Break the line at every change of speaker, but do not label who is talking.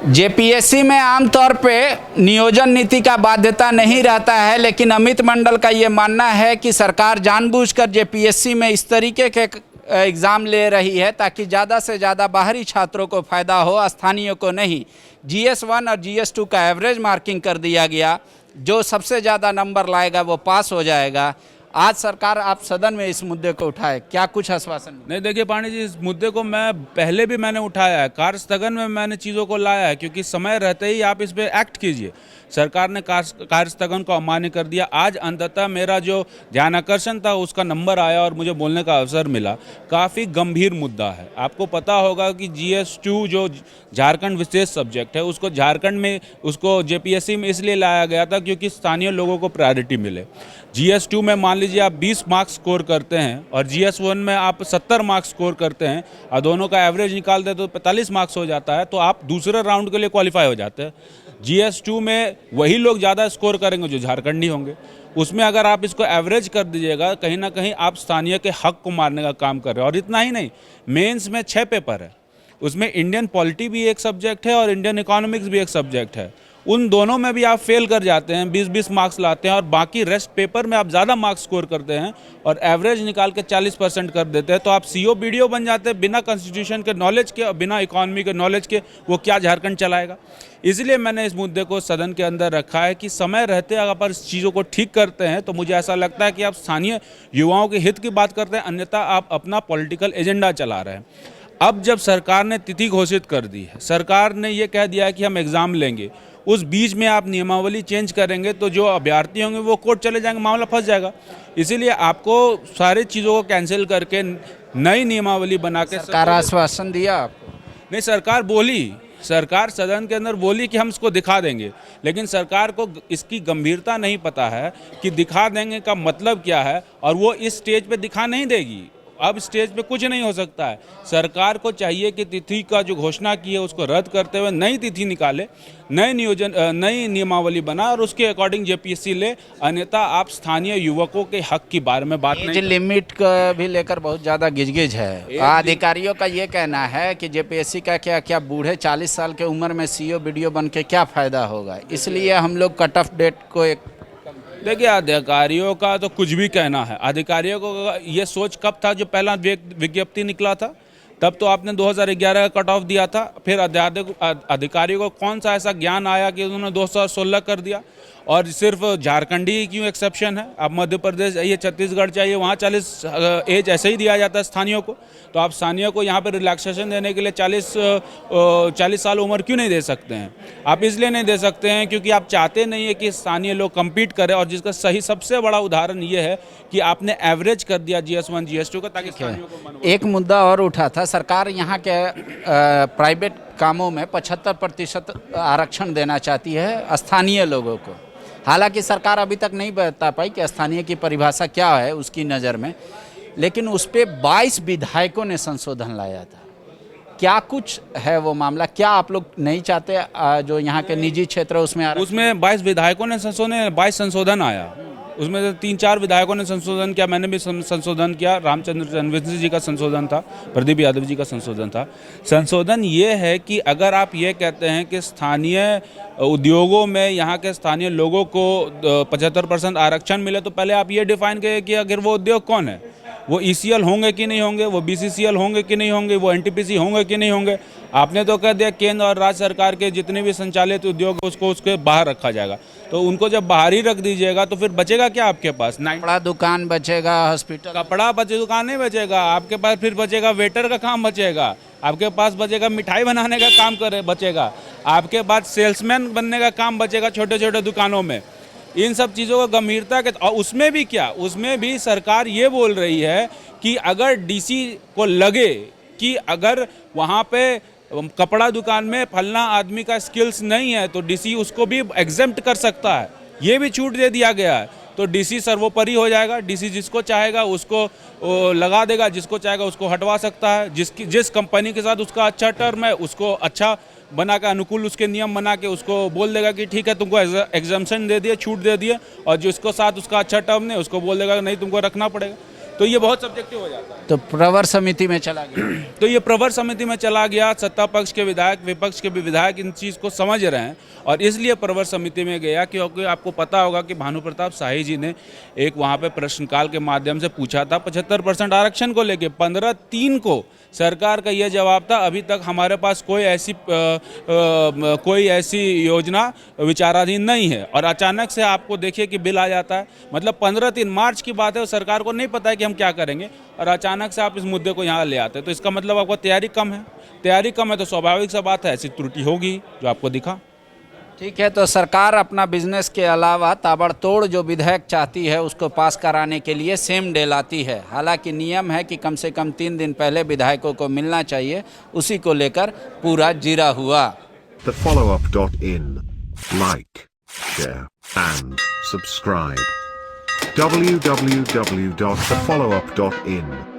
JPSC में आमतौर पे नियोजन नीति का बाध्यता नहीं रहता है, लेकिन अमित मंडल का ये मानना है कि सरकार जानबूझकर जेपीएससी में इस तरीके के एग्ज़ाम ले रही है ताकि ज़्यादा से ज़्यादा बाहरी छात्रों को फ़ायदा हो, स्थानीय को नहीं। GS1 और GS2 का एवरेज मार्किंग कर दिया गया, जो सबसे ज़्यादा नंबर लाएगा वो पास हो जाएगा। आज सरकार आप सदन में इस मुद्दे को उठाए, क्या कुछ आश्वासन?
नहीं, देखिए पांडे जी, इस मुद्दे को मैं पहले भी मैंने उठाया है, कार्य स्थगन में मैंने चीज़ों को लाया है, क्योंकि समय रहते ही आप इस पर एक्ट कीजिए। सरकार ने कार्य स्थगन को अमान्य कर दिया। आज अंततः मेरा जो ध्यान आकर्षण था उसका नंबर आया और मुझे बोलने का अवसर मिला। काफ़ी गंभीर मुद्दा है। आपको पता होगा कि GS2 जो झारखंड विशेष सब्जेक्ट है, उसको झारखंड में उसको जेपीएससी में इसलिए लाया गया था क्योंकि स्थानीय लोगों को प्रायोरिटी मिले। GS2 में मान लीजिए आप 20 मार्क्स स्कोर करते हैं और GS1 में आप 70 मार्क्स स्कोर करते हैं और दोनों का एवरेज निकालते हैं तो 45 मार्क्स हो जाता है, तो आप दूसरे राउंड के लिए क्वालिफाई हो जाते हैं। GS2 में वही लोग ज़्यादा स्कोर करेंगे जो झारखंडी होंगे। उसमें अगर आप इसको एवरेज कर दीजिएगा, कहीं ना कहीं आप स्थानीय के हक को मारने का काम कर रहे हैं। और इतना ही नहीं, मेंस में 6 पेपर है, उसमें इंडियन पॉलिटी भी एक सब्जेक्ट है और इंडियन इकोनॉमिक्स भी एक सब्जेक्ट है। उन दोनों में भी आप फेल कर जाते हैं, 20-20 मार्क्स लाते हैं और बाकी रेस्ट पेपर में आप ज़्यादा मार्क्स स्कोर करते हैं और एवरेज निकाल के 40% कर देते हैं, तो आप CO BDO बन जाते हैं बिना कॉन्स्टिट्यूशन के नॉलेज के, बिना इकोनॉमी के नॉलेज के। वो क्या झारखंड चलाएगा? इसलिए मैंने इस मुद्दे को सदन के अंदर रखा है कि समय रहते अगर आप इस चीज़ों को ठीक करते हैं तो मुझे ऐसा लगता है कि आप स्थानीय युवाओं के हित की बात करते हैं, अन्यथा आप अपना पॉलिटिकल एजेंडा चला रहे हैं। अब जब सरकार ने तिथि घोषित कर दी है, सरकार ने ये कह दिया है कि हम एग्ज़ाम लेंगे, उस बीच में आप नियमावली चेंज करेंगे तो जो अभ्यर्थी होंगे वो कोर्ट चले जाएंगे, मामला फंस जाएगा। इसीलिए आपको सारी चीज़ों को कैंसिल करके नई नियमावली बना के
सरकार आश्वासन दिया आपको?
नहीं, सरकार बोली, सरकार सदन के अंदर बोली कि हम इसको दिखा देंगे, लेकिन सरकार को इसकी गंभीरता नहीं पता है कि दिखा देंगे का मतलब क्या है, और वो इस स्टेज पे दिखा नहीं देगी। अब स्टेज पे कुछ नहीं हो सकता है। सरकार को चाहिए कि तिथि का जो घोषणा की है उसको रद्द करते हुए नई तिथि निकाले, नई नियमावली बना और उसके अकॉर्डिंग जेपीएससी ले, अन्यथा आप स्थानीय युवकों के हक के बारे में बात नहीं।
लिमिट का भी लेकर बहुत ज़्यादा गिजगिज है। अधिकारियों का ये कहना है कि जेपीएससी का क्या बूढ़े 40 साल के उम्र में CO BDO बन के क्या फ़ायदा होगा, इसलिए हम लोग कट ऑफ डेट को एक।
देखिए, अधिकारियों का तो कुछ भी कहना है। अधिकारियों को ये सोच कब था जो पहला विज्ञप्ति निकला था? तब तो आपने 2011 का कट ऑफ दिया था। फिर अधिकारियों को कौन सा ऐसा ज्ञान आया कि उन्होंने 2016 कर दिया? और सिर्फ झारखंडी क्यों एक्सेप्शन है? आप मध्य प्रदेश चाहिए, छत्तीसगढ़ चाहिए, वहाँ 40 एज ऐसे ही दिया जाता है स्थानीय को। तो आप स्थानीय को यहाँ पर रिलैक्सेशन देने के लिए 40 साल उम्र क्यों नहीं दे सकते हैं? आप इसलिए नहीं दे सकते हैं क्योंकि आप चाहते नहीं है कि स्थानीय लोग कम्पीट करें, और जिसका सही सबसे बड़ा उदाहरण ये है कि आपने एवरेज कर दिया GS1 GS2 का, ताकि स्थानीय को।
एक मुद्दा और उठा था, सरकार यहाँ के प्राइवेट कामों में 75% आरक्षण देना चाहती है स्थानीय लोगों को। हालांकि सरकार अभी तक नहीं बता पाई कि स्थानीय की परिभाषा क्या है उसकी नज़र में, लेकिन उस पर 22 विधायकों ने संशोधन लाया था। क्या कुछ है वो मामला? क्या आप लोग नहीं चाहते जो यहाँ के निजी क्षेत्र
उसमें 22 विधायकों ने 22 संशोधन आया, उसमें से 3-4 विधायकों ने संशोधन किया, मैंने भी संशोधन किया। रामचंद्र चंद्रवंशी जी का संशोधन था, प्रदीप यादव जी का संशोधन था। संशोधन ये है कि अगर आप ये कहते हैं कि स्थानीय उद्योगों में यहाँ के स्थानीय लोगों को 75% आरक्षण मिले, तो पहले आप ये डिफाइन करिए कि अगर वो उद्योग कौन है, वो ECL होंगे कि नहीं होंगे, वो BCCL होंगे कि नहीं होंगे, वो NTPC होंगे कि नहीं होंगे। आपने तो कह दिया केंद्र और राज्य सरकार के जितने भी संचालित उद्योग उसको उसके बाहर रखा जाएगा। तो उनको जब बाहर ही रख दीजिएगा तो फिर बचेगा क्या आपके पास?
कपड़ा दुकान बचेगा, हॉस्पिटल।
कपड़ा दुकान नहीं बचेगा आपके पास, फिर बचेगा वेटर का काम बचेगा, आपके पास बचेगा मिठाई बनाने का काम बचेगा, आपके पास सेल्समैन बनने का काम बचेगा छोटे छोटे दुकानों में। इन सब चीज़ों को गंभीरता के, और उसमें भी क्या, उसमें भी सरकार ये बोल रही है कि अगर DC को लगे कि अगर वहाँ पे कपड़ा दुकान में फलना आदमी का स्किल्स नहीं है तो DC उसको भी एग्जेम्प्ट कर सकता है। ये भी छूट दे दिया गया है। तो DC सर्वोपरि हो जाएगा। DC जिसको चाहेगा उसको लगा देगा, जिसको चाहेगा उसको हटवा सकता है। जिस कंपनी के साथ उसका अच्छा टर्म है उसको अच्छा बना के, अनुकूल उसके नियम बना के उसको बोल देगा कि ठीक है तुमको एग्जम्पशन दे दिए, छूट दे दिए, और जिसको साथ उसका अच्छा टर्म नहीं उसको बोल देगा नहीं तुमको रखना पड़ेगा। तो ये बहुत सब्जेक्टिव हो जाता है।
तो प्रवर समिति में चला गया।
तो ये प्रवर समिति में चला गया। सत्ता पक्ष के विधायक, विपक्ष के भी विधायक इन चीज़ को समझ रहे हैं और इसलिए प्रवर समिति में गया, क्योंकि आपको पता होगा कि भानु प्रताप शाही जी ने एक वहाँ पे प्रश्नकाल के माध्यम से पूछा था 75% आरक्षण को लेके। 15/3 को सरकार का यह जवाब था, अभी तक हमारे पास कोई ऐसी योजना विचाराधीन नहीं है। और अचानक से आपको देखिए कि बिल आ जाता है। मतलब 15/3 मार्च की बात है और सरकार को नहीं पता है कि हम क्या करेंगे और अचानक से आप इस मुद्दे को यहाँ ले आते हैं। तो इसका मतलब आपको तैयारी कम है। तैयारी कम है तो स्वाभाविक सा बात है ऐसी त्रुटि होगी जो आपको दिखा।
ठीक है, तो सरकार अपना बिजनेस के अलावा ताबड़तोड़ जो विधेयक चाहती है उसको पास कराने के लिए सेम डे लाती है। हालांकि नियम है कि कम से कम 3 दिन पहले विधायकों को मिलना चाहिए, उसी को लेकर पूरा जीरा हुआ।
TheFollowUp.in. Like, share, and subscribe. www.thefollowup.in